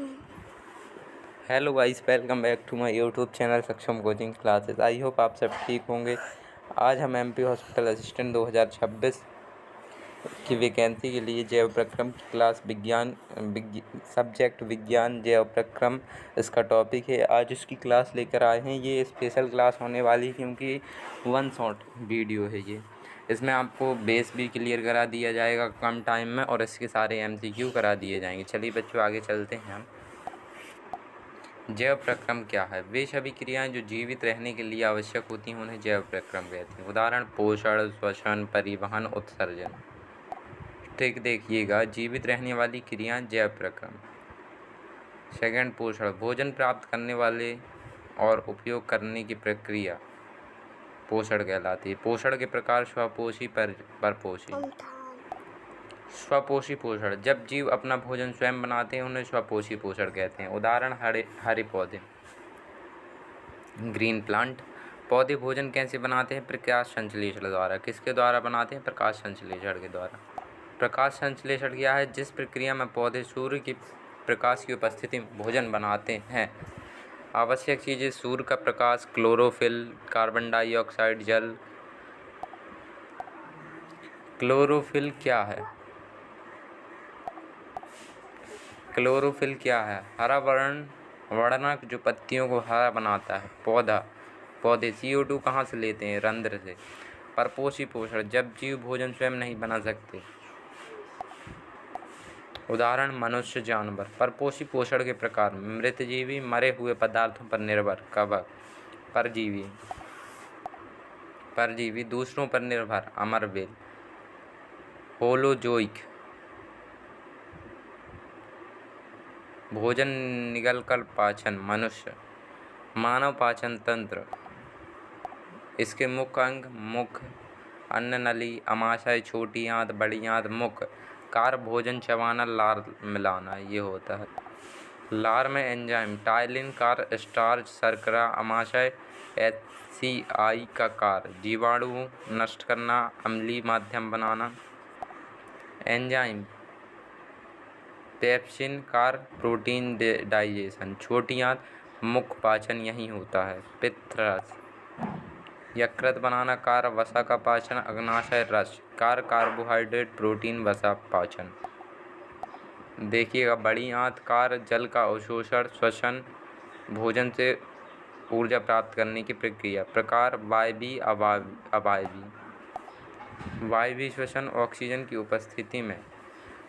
Hello guys, welcome back to my YouTube channel Saksham coaching classes. I hope आप सब ठीक होंगे। आज हम एमपी हॉस्पिटल असिस्टेंट 2026 की वैकेंसी के लिए जैव प्रक्रम की क्लास सब्जेक्ट विज्ञान जैव प्रक्रम इसका टॉपिक है। आज उसकी क्लास लेकर आए हैं। ये स्पेशल क्लास होने वाली क्योंकि वन शॉट वीडियो है ये। इसमें आपको बेस भी क्लियर करा दिया जाएगा कम टाइम में और इसके सारे एमसीक्यू करा दिए जाएंगे। चलिए बच्चों, आगे चलते हैं हम। जैव प्रक्रम क्या है? वे सभी क्रियाएं जो जीवित रहने के लिए आवश्यक होती हैं उन्हें जैव प्रक्रम कहते हैं। उदाहरण पोषण, श्वसन, परिवहन, उत्सर्जन। ठीक देखिएगा, जीवित रहने वाली क्रियाएं जैव प्रक्रम। सेकंड, पोषण, भोजन प्राप्त करने वाले और उपयोग करने की प्रक्रिया पोषण कहलाती है। पोषण के प्रकार स्वपोषी, परपोषी। स्वपोषी पोषण, जब जीव अपना भोजन स्वयं बनाते हैं उन्हें स्वपोषी पोषण कहते हैं। उदाहरण हरे पौधे, ग्रीन प्लांट। पौधे भोजन कैसे बनाते हैं? प्रकाश संश्लेषण द्वारा। किसके द्वारा बनाते हैं? प्रकाश संश्लेषण के द्वारा। प्रकाश संश्लेषण क्या है? जिस प्रक्रिया में पौधे सूर्य की प्रकाश की उपस्थिति में भोजन बनाते हैं। आवश्यक चीज़ें: सूर्य का प्रकाश, क्लोरोफिल, कार्बन डाइऑक्साइड, जल। क्लोरोफिल क्या है? क्लोरोफिल क्या है? हरा वर्णक जो पत्तियों को हरा बनाता है। पौधे CO2 कहाँ से लेते हैं? रंध्र से। परपोषी पोषण, जब जीव भोजन स्वयं नहीं बना सकते। उदाहरण मनुष्य, जानवर। परपोषी पोषण के प्रकार: मृतजीवी, मरे हुए पदार्थों पर निर्भर। कवक। परजीवी, दूसरों पर निर्भर। अमरवेल। होलोजोइक, भोजन निगलकर पाचन। मनुष्य। मानव पाचन तंत्र, इसके मुख्य अंग: मुख, अन्न नली, अमाशय, छोटी आंत, बड़ी आंत, मुख। कार्य: भोजन चबाना, लार मिलाना, ये होता है। लार में एंजाइम: टाइलिन। कार्य: स्टार्च, शर्करा। अमाशय HCI का कार्य: जीवाणु नष्ट करना, अम्लीय माध्यम बनाना। Enzyme: pepsin. कार्य: प्रोटीन डाइजेशन। छोटी आंत, मुख्य पाचन यही होता है। पित्तरस: यकृत बनाना। कार्य: वसा का पाचन। अग्नाशय रस। कार्य: कार्बोहाइड्रेट, प्रोटीन, वसा पाचन। देखिएगा, बड़ी आंत। कार्य: जल का अवशोषण, श्वसन, भोजन से ऊर्जा प्राप्त करने की प्रक्रिया। प्रकार: वायवीय, अवायवीय। वायवीय श्वसन, ऑक्सीजन की उपस्थिति में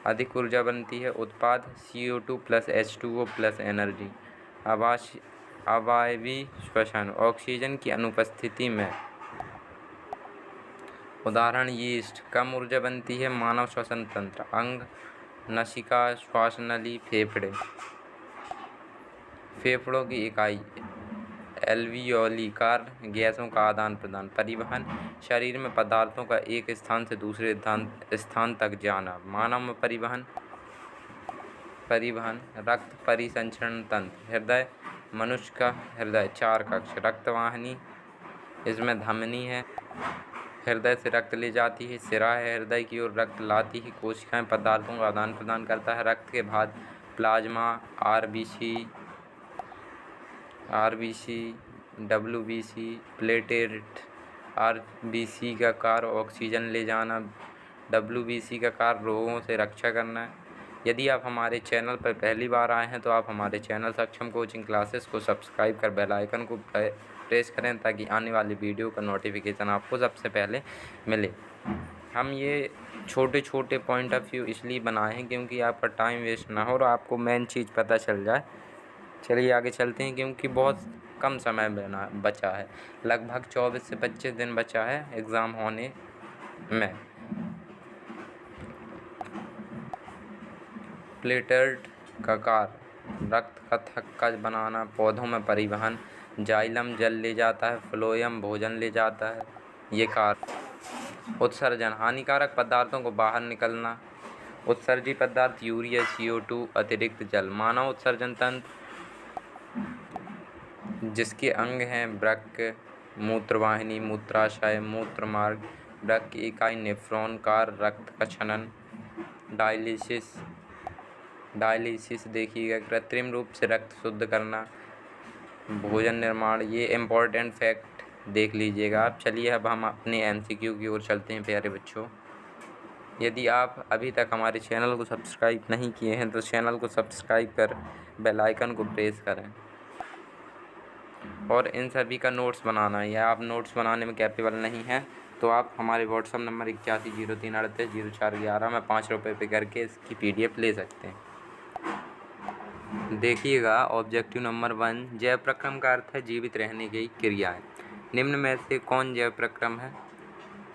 अधिक ऊर्जा बनती है। उत्पाद: CO2 + H2O + एनर्जी। अवायवीय श्वसन, ऑक्सीजन की अनुपस्थिति में। उदाहरण यीस्ट। कम ऊर्जा बनती है। मानव श्वसन तंत्र। अंग: नसिका, श्वासनली, फेफड़े। फेफड़ों की इकाई एल्वियोली। कार्य: गैसों का आदान प्रदान। परिवहन: शरीर में पदार्थों का एक स्थान से दूसरे स्थान तक जाना। मानव में परिवहन। रक्त परिसंचरण तंत्र। हृदय: मनुष्य का हृदय 4 कक्ष। रक्तवाहिनी: इसमें धमनी है, हृदय से रक्त ले जाती है। सिरा है, हृदय की ओर रक्त लाती है। कोशिकाएं: पदार्थों का आदान प्रदान करता है। रक्त के बाद plasma, RBC, WBC, platelet. RBC का कार्य ऑक्सीजन ले जाना। WBC का कार्य रोगों से रक्षा करना। यदि आप हमारे चैनल पर पहली बार आए हैं तो आप हमारे चैनल सक्षम कोचिंग क्लासेस को सब्सक्राइब कर बेल आइकन को प्रेस करें ताकि आने वाली वीडियो का नोटिफिकेशन आपको सबसे पहले मिले। हम ये छोटे छोटे पॉइंट ऑफ व्यू इसलिए बनाए हैं क्योंकि आपका टाइम वेस्ट ना हो और आपको मेन चीज़ पता चल जाए। चलिए आगे चलते हैं क्योंकि बहुत कम समय बचा है। लगभग 24 से 25 दिन बचा है एग्ज़ाम होने में। प्लेटलेट का कार्य: रक्त का थक्का बनाना। पौधों में परिवहन: जाइलम जल ले जाता है, फ्लोएम भोजन ले जाता है, ये कार्य। उत्सर्जन: हानिकारक पदार्थों को बाहर निकलना। उत्सर्जी पदार्थ: यूरिया, CO2, अतिरिक्त जल। मानव उत्सर्जन तंत्र, जिसके अंग हैं वृक्क, मूत्रवाहिनी, मूत्राशय, मूत्रमार्ग। वृक्क की इकाई नेफ्रॉन। कार्य: रक्त का क्षरण, डायलिसिस। डायलिसिस देखिएगा, कृत्रिम रूप से रक्त शुद्ध करना, भोजन निर्माण, ये इम्पोर्टेंट फैक्ट देख लीजिएगा आप। चलिए अब हम अपने MCQ की ओर चलते हैं प्यारे बच्चों। यदि आप अभी तक हमारे चैनल को सब्सक्राइब नहीं किए हैं तो चैनल को सब्सक्राइब कर बेल आइकन को प्रेस करें। और इन सभी का नोट्स बनाना है, या आप नोट्स बनाने में कैपेबल नहीं हैं तो आप हमारे व्हाट्सअप नंबर 8103380411 में 5 रुपये पे करके इसकी PDF ले सकते हैं। देखिएगा ऑब्जेक्टिव नंबर 1, जैव प्रक्रम का अर्थ है जीवित रहने की क्रियाएं। निम्न में से कौन जैव प्रक्रम है?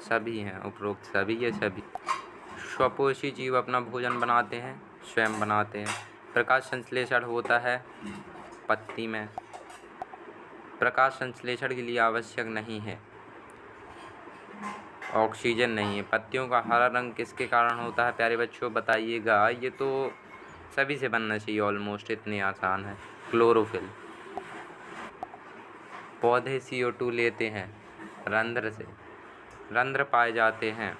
सभी हैं, उपरोक्त सभी या सभी। स्वपोषी जीव अपना भोजन बनाते हैं, स्वयं बनाते हैं। प्रकाश संश्लेषण होता है पत्ती में। प्रकाश संश्लेषण के लिए आवश्यक नहीं है ऑक्सीजन नहीं है। पत्तियों का हरा रंग किसके कारण होता है प्यारे बच्चों, बताइएगा। ये तो सभी से बनना चाहिए ऑलमोस्ट, इतनी आसान है। क्लोरोफिल। पौधे CO2 लेते हैं रंध्र से। रंध्र पाए जाते हैं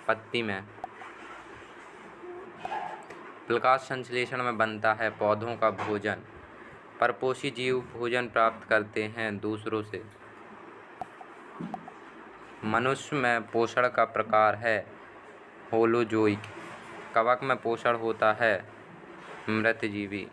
पत्ती में। प्रकाश संश्लेषण में बनता है पौधों का भोजन। परपोषी जीव भोजन प्राप्त करते हैं दूसरों से। मनुष्य में पोषण का प्रकार है होलोजोइक। कवक में पोषण होता है मृतजीवी।